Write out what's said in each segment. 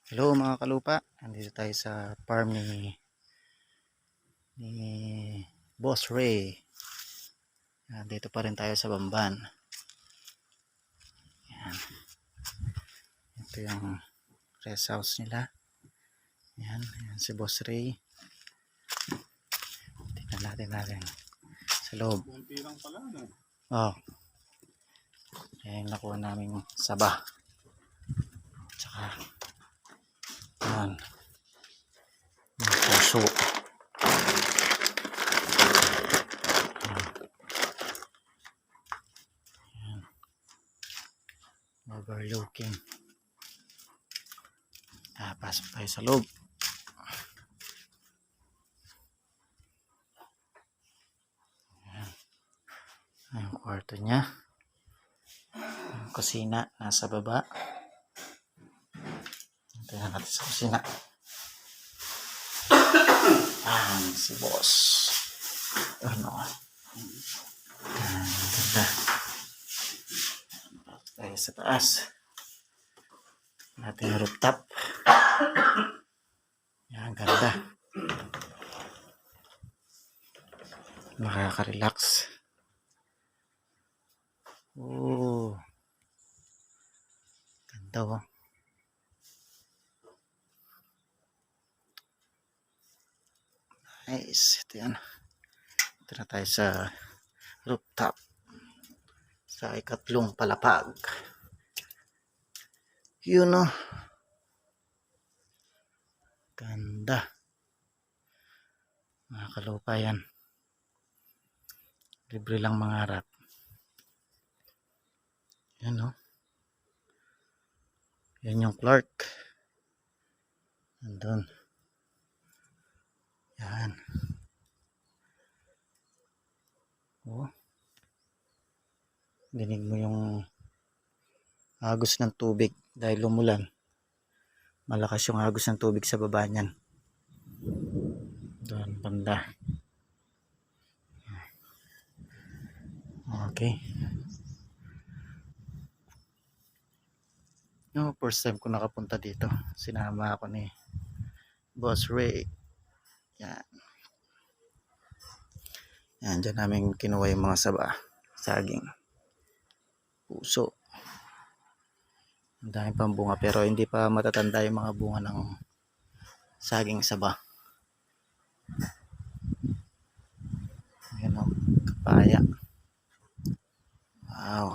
Hello mga kalupa, nandito tayo sa farm ni Boss Ray. Dito pa rin tayo sa Bamban. Yan. Ito yung rest house nila. Yan si Boss Ray. Tingnan natin sa loob. Oh. Ayan, nakuha namin saba. Tsaka yan. Yung puso. Overlooking. Pasok tayo sa loob. Ang kwarto niya. Ang kusina nasa baba. Tingnan natin sa kusina. Si boss. Ano? Ganda. Tayo sa taas. Natin rooftop. Yan, ganda. Makaka-relax. Oh. Ganda oh. Nice. Ito yan. Ito na tayo sa rooftop. Sa ikatlong palapag. Yun oh. Ganda. Mga kalupa yan. Libre lang mangarap. Yan oh. Yan yung Clark. Nandun. Yan. Oh. Dinig mo yung agos ng tubig dahil umulan. Malakas yung agos ng tubig sa baba niyan. Doon banda. Okay. No, first time ko nakapunta dito. Sinama ako ni Boss Ray. Yan. Yan, dyan namin kinuha yung mga saba. Saging. Puso. Ang dami pang bunga pero hindi pa matatanda yung mga bunga ng saging saba. Yan o, kapaya. Wow.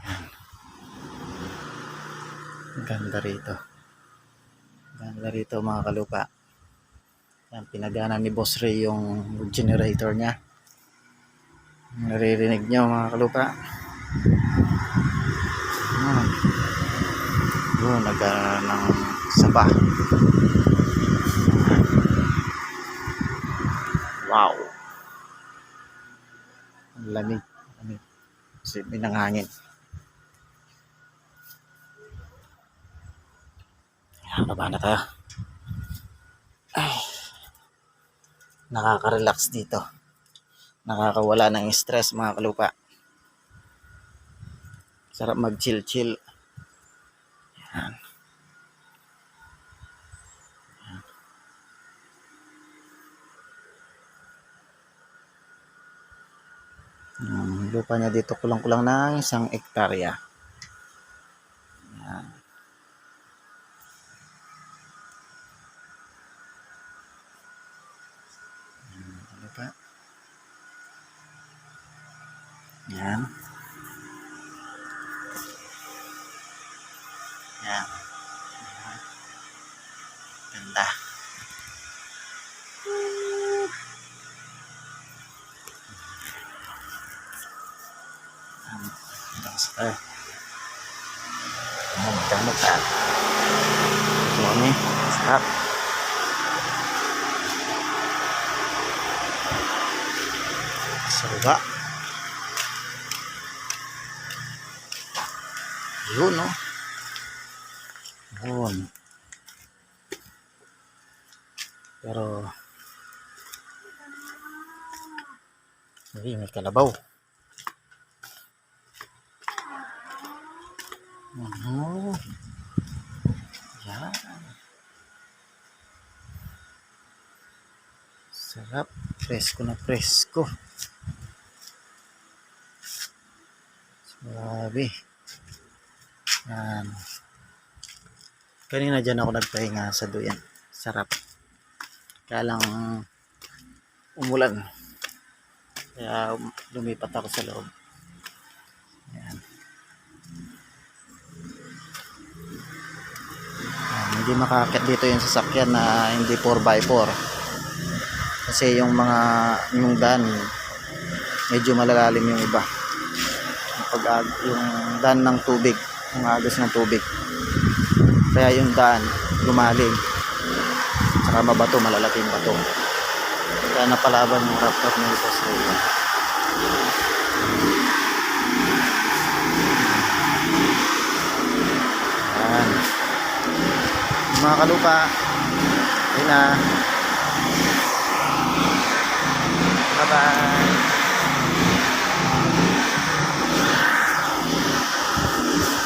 Yan. Ganda rito. Ganda rito mga kalupa. Yan, pinagana ni Boss Ray yung generator niya. Naririnig niyo mga kalupa. Doon, nagana ng saba. Wow. Ang lamig. Kasi may nanghangin. Yan, baba na tayo. Ay. Nakaka-relax dito. Nakakawala ng stress mga kalupa. Sarap mag-chill-chill. Yan. Yung lupa niya dito kulang-kulang ng 1 hektarya. Yan. Lupa. Yan. Yan. Ganda. Magkamot ka. Ito kami. Stop. Sarga. Yun no. Yun. Pero may kalabaw. Presko na presko. Grabe. Yan. Kanina dyan ako nagpahinga sa duyan. Sarap. Kaya lang umulan. Kaya lumipat ako sa loob. Yan. Yan. Hindi makakit dito yung sasakyan na hindi 4x4. Kasi yung daan medyo malalalim yung iba. Yung daan ng tubig, yung agos ng tubig. Kaya yung daan lumalim. Saka mabato, malalaki yung bato. Kaya napalaban yung Raptor nito sa iyo. Yan. Mga kalupa, yun na.